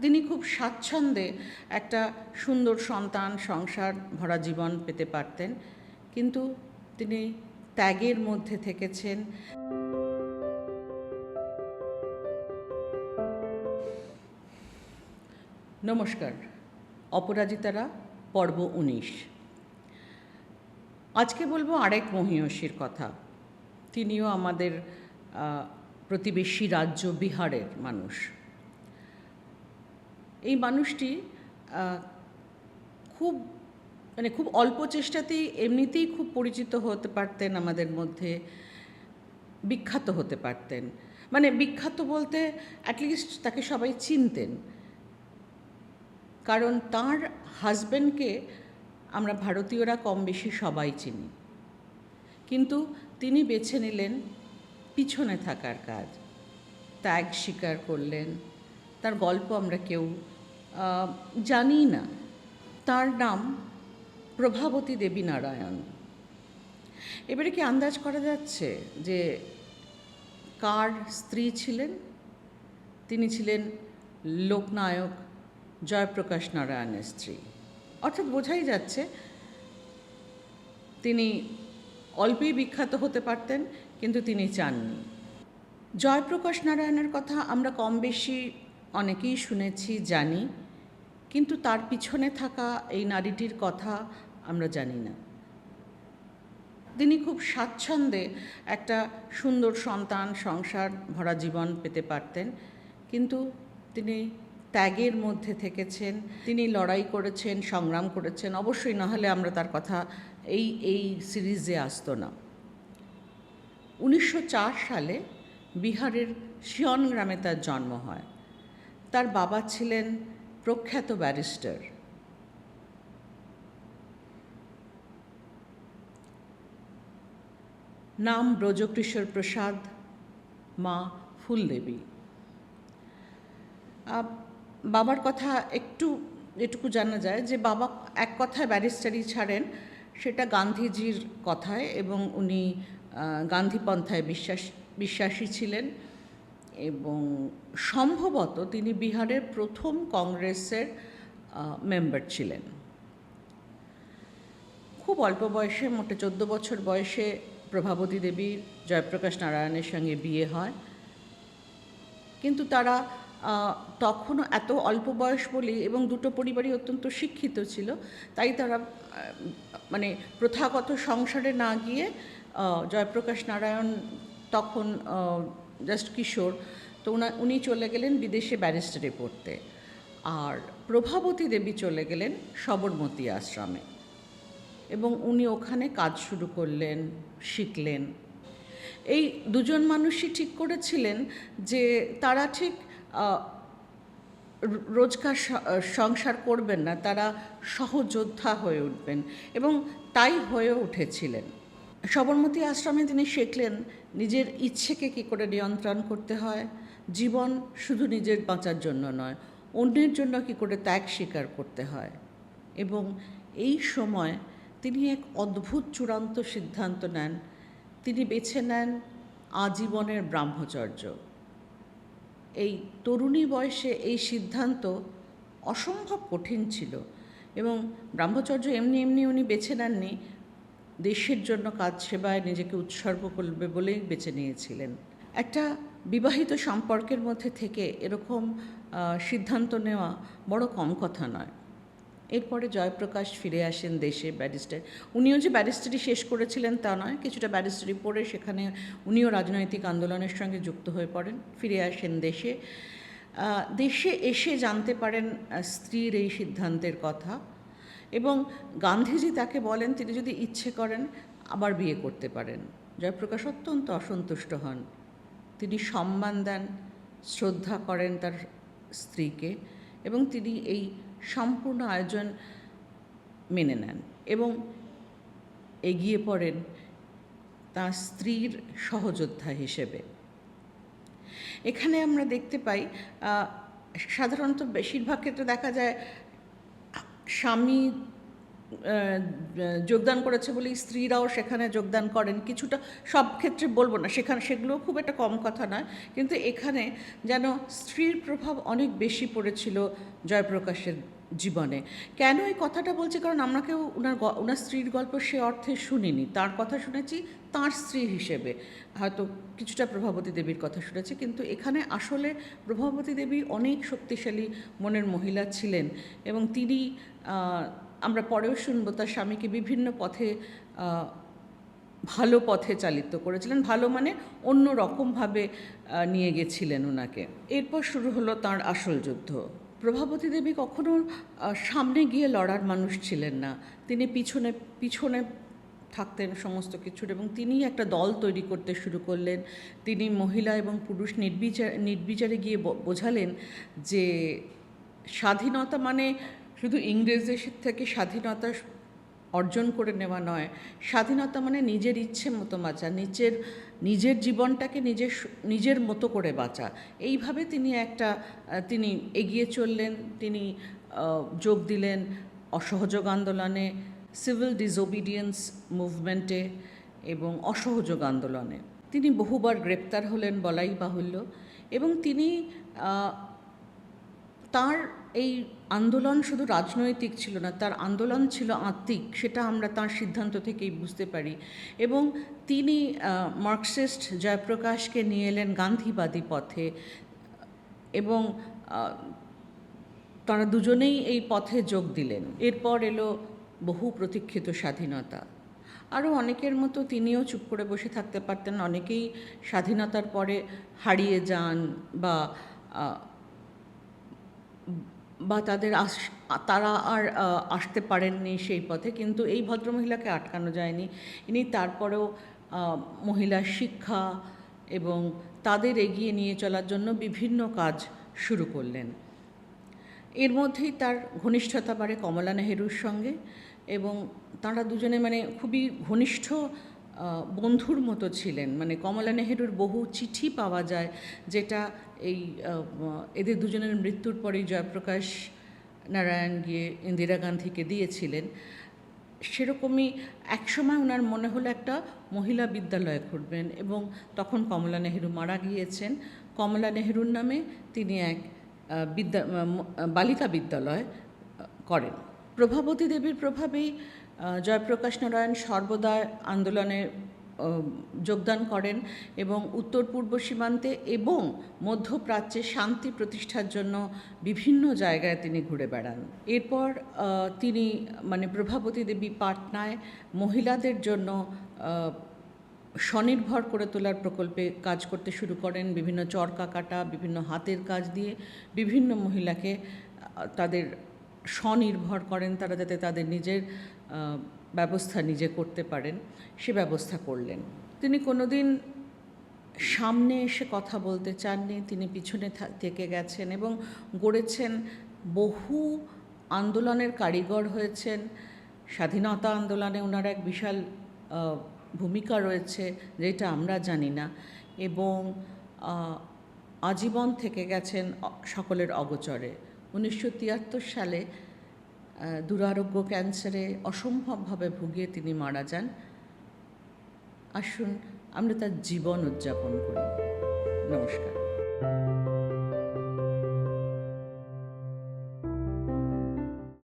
তিনি খুব স্বাচ্ছন্দ্যে একটা সুন্দর সন্তান সংসার ভরা জীবন পেতে পারতেন, কিন্তু তিনি ত্যাগের মধ্যে থেকেছেন। নমস্কার, অপরাজিতারা পর্ব 19। আজকে বলবো আরেক মহীয়সীর কথা। তিনিও আমাদের প্রতিবেশী রাজ্য বিহারের মানুষ। এই মানুষটি খুব অল্প চেষ্টাতেই এমনিতেই খুব পরিচিত হতে পারতেন আমাদের মধ্যে, বিখ্যাত হতে পারতেন। বিখ্যাত বলতে অ্যাটলিস্ট তাকে সবাই চিনতেন, কারণ তার হাজব্যান্ডকে আমরা ভারতীয়রা কম বেশি সবাই চিনি। কিন্তু তিনি বেছে নিলেন পিছনে থাকার কাজ, ত্যাগ স্বীকার করলেন। তার গল্প আমরা কেউ জানি না। তার নাম প্রভাবতী দেবী নারায়ণ। এবারে কি আন্দাজ করা যাচ্ছে যে কার স্ত্রী ছিলেন? তিনি ছিলেন লোকনায়ক জয়প্রকাশ নারায়ণের স্ত্রী। অর্থাৎ বোঝাই যাচ্ছে তিনি অল্পেই বিখ্যাত হতে পারতেন, কিন্তু তিনি চাননি। জয়প্রকাশ নারায়ণের কথা আমরা কম বেশি অনেকেই শুনেছি, জানি, কিন্তু তার পিছনে থাকা এই নারীটির কথা আমরা জানি না। তিনি খুব স্বাচ্ছন্দ্যে একটা সুন্দর সন্তান সংসার ভরা জীবন পেতে পারতেন, কিন্তু তিনি ত্যাগের মধ্যে থেকেছেন। তিনি লড়াই করেছেন, সংগ্রাম করেছেন, অবশ্যই, নাহলে আমরা তার কথা এই সিরিজে আসতো না। 1904 সালে বিহারের সিয়ন গ্রামে তার জন্ম হয়। তার বাবা ছিলেন প্রখ্যাত ব্যারিস্টার। নাম ব্রজকিশোর প্রসাদ, মা ফুলদেবী। বাবার কথা এটুকু জানা যায় যে বাবা এক কথায় ব্যারিস্টারি ছাড়েন, সেটা গান্ধীজির কথায়, এবং উনি গান্ধীপন্থায় বিশ্বাসী ছিলেন, এবং সম্ভবত তিনি বিহারের প্রথম কংগ্রেসের মেম্বার ছিলেন। খুব অল্প বয়সে, মোটে 14 বছর বয়সে প্রভাবতী দেবীর জয়প্রকাশ নারায়ণের সঙ্গে বিয়ে হয়। কিন্তু তারা তখনও এত অল্প বয়স বলি, এবং দুটো পরিবারই অত্যন্ত শিক্ষিত ছিল, তাই তারা প্রথাগত সংসারে না গিয়ে জয়প্রকাশ নারায়ণ তখন জাস্ট কিশোর, তো উনি চলে গেলেন বিদেশে ব্যারিস্টারি পড়তে, আর প্রভাবতী দেবী চলে গেলেন সবরমতী আশ্রমে, এবং উনি ওখানে কাজ শুরু করলেন, শিখলেন। এই দুজন মানুষই ঠিক করেছিলেন যে তারা ঠিক রোজকার সংসার করবেন না, তারা সহযোদ্ধা হয়ে উঠবেন, এবং তাই হয়ে উঠেছিলেন। সবরমতী আশ্রমে তিনি শিখলেন নিজের ইচ্ছেকে কী করে নিয়ন্ত্রণ করতে হয়, জীবন শুধু নিজের বাঁচার জন্য নয়, অন্যের জন্য কী করে ত্যাগ স্বীকার করতে হয়। এবং এই সময় তিনি এক অদ্ভুত চূড়ান্ত সিদ্ধান্ত নেন। তিনি বেছে নেন আজীবনের ব্রহ্মচর্য। এই তরুণী বয়সে এই সিদ্ধান্ত অসম্ভব কঠিন ছিল, এবং ব্রহ্মচর্য এমনি উনি বেছে নেননি, দেশের জন্য কাজ সেবায় নিজেকে উৎসর্গ করবে বলেই বেছে নিয়েছিলেন। একটা বিবাহিত সম্পর্কের মধ্যে থেকে এরকম সিদ্ধান্ত নেওয়া বড় কম কথা নয়। এরপরে জয়প্রকাশ ফিরে আসেন দেশে, ব্যারিস্টার। উনিও যে ব্যারিস্টারি শেষ করেছিলেন তা নয়, কিছুটা ব্যারিস্টারি পড়ে সেখানে উনিও রাজনৈতিক আন্দোলনের সঙ্গে যুক্ত হয়ে পড়েন। ফিরে আসেন দেশে। দেশে এসে জানতে পারেন স্ত্রীর এই সিদ্ধান্তের কথা, এবং গান্ধীজি তাকে বলেন তিনি যদি ইচ্ছে করেন আবার বিয়ে করতে পারেন। জয়প্রকাশ অত্যন্ত অসন্তুষ্ট হন। তিনি সম্মান দেন, শ্রদ্ধা করেন তার স্ত্রীকে, এবং তিনি এই সম্পূর্ণ আয়োজন মেনে নেন এবং এগিয়ে পড়েন তার স্ত্রীর সহযোদ্ধা হিসেবে। এখানে আমরা দেখতে পাই সাধারণত বেশিরভাগ ক্ষেত্রে দেখা যায় স্বামী যোগদান করেছে বলেই স্ত্রীরাও সেখানে যোগদান করেন কিছুটা, সব ক্ষেত্রে বলবো না, সেগুলো খুব একটা কম কথা নয়, কিন্তু এখানে যেন স্ত্রীর প্রভাব অনেক বেশি পড়েছিল জয়প্রকাশের জীবনে। কেন এই কথাটা বলছি, কারণ আমরা কেউ ওনার স্ত্রীর গল্প সে অর্থে শুনিনি, তার কথা শুনেছি তার স্ত্রী হিসেবে, হয়তো কিছুটা প্রভাবতী দেবীর কথা শুনেছি, কিন্তু এখানে আসলে প্রভাবতী দেবী অনেক শক্তিশালী মনের মহিলা ছিলেন এবং তিনি, আমরা পরেও শুনবো, তার স্বামীকে বিভিন্ন পথে, ভালো পথে চালিত করেছিলেন, ভালো মানে অন্য রকমভাবে নিয়ে গেছিলেন ওনাকে। এরপর শুরু হলো তার আসল যুদ্ধ। প্রভাবতী দেবী কখনো সামনে গিয়ে লড়ার মানুষ ছিলেন না, তিনি পিছনে পিছনে থাকতেন সমস্ত কিছুর, এবং তিনি একটা দল তৈরি করতে শুরু করলেন। তিনি মহিলা এবং পুরুষ নির্বিচারে গিয়ে বোঝালেন যে স্বাধীনতা মানে শুধু ইংরেজদের থেকে স্বাধীনতা অর্জন করে নেওয়া নয়, স্বাধীনতা মানে নিজের ইচ্ছে মতো বাঁচা, নিজের জীবনটাকে নিজের মতো করে বাঁচা। এইভাবে তিনি এগিয়ে চললেন। তিনি যোগ দিলেন অসহযোগ আন্দোলনে, সিভিল ডিসওবিডিয়েন্স মুভমেন্টে এবং অসহযোগ আন্দোলনে। তিনি বহুবার গ্রেপ্তার হলেন বলাই বাহুল্য, এবং তিনি তার এই আন্দোলন শুধু রাজনৈতিক ছিল না, তার আন্দোলন ছিল আত্মিক, সেটা আমরা তার সিদ্ধান্ত থেকেই বুঝতে পারি। এবং তিনি মার্কসিস্ট জয়প্রকাশকে নিয়ে এলেন গান্ধীবাদী পথে, এবং তারা দুজনেই এই পথে যোগ দিলেন। এরপর এলো বহু প্রতীক্ষিত স্বাধীনতা। আরও অনেকের মতো তিনিও চুপ করে বসে থাকতে পারতেন, অনেকেই স্বাধীনতার পরে হারিয়ে যান বা তারা আর আসতে পারেননি সেই পথে, কিন্তু এই ভদ্রমহিলাকে আটকানো যায়নি। ইনি তারপরেও মহিলার শিক্ষা এবং তাদের এগিয়ে নিয়ে চলার জন্য বিভিন্ন কাজ শুরু করলেন। এর মধ্যেই তার ঘনিষ্ঠতা বাড়ে কমলা নেহেরুর সঙ্গে, এবং তাঁরা দুজনে খুবই ঘনিষ্ঠ বন্ধুর মতো ছিলেন। কমলা নেহেরুর বহু চিঠি পাওয়া যায়, যেটা এদের দুজনের মৃত্যুর পরেই জয়প্রকাশ নারায়ণ গিয়ে ইন্দিরা গান্ধীকে দিয়েছিলেন। সেরকমই একসময় ওনার মনে হলো একটা মহিলা বিদ্যালয় করবেন, এবং তখন কমলা নেহেরু মারা গিয়েছেন। কমলা নেহেরুর নামে তিনি এক বালিকা বিদ্যালয় করেন। প্রভাবতী দেবীর প্রভাবেই জয়প্রকাশ নারায়ণ সর্বদা আন্দোলনে যোগদান করেন এবং উত্তর পূর্ব সীমান্তে এবং মধ্যপ্রাচ্যে শান্তি প্রতিষ্ঠার জন্য বিভিন্ন জায়গায় তিনি ঘুরে বেড়ান। এরপর তিনি প্রভাবতী দেবী পাটনায় মহিলাদের জন্য স্বনির্ভর করে তোলার প্রকল্পে কাজ করতে শুরু করেন। বিভিন্ন চরকা কাটা, বিভিন্ন হাতের কাজ দিয়ে বিভিন্ন মহিলাকে তাদের স্বনির্ভর করেন, তারা যাতে তাদের নিজের ব্যবস্থা নিজে করতে পারেন সে ব্যবস্থা করলেন। তিনি কোনোদিন সামনে এসে কথা বলতে চাননি, তিনি পিছনে থেকে গেছেন এবং গড়েছেন বহু আন্দোলনের কারিগর হয়েছেন। স্বাধীনতা আন্দোলনে ওনার এক বিশাল ভূমিকা রয়েছে যেটা আমরা জানি না, এবং আজীবন থেকে গেছেন সকলের অগোচরে। 1973 সালে দুরারোগ্য ক্যান্সারে অসম্ভবভাবে ভুগিয়ে তিনি মারা যান। আসুন আমরা তার জীবন উদযাপন করি। নমস্কার।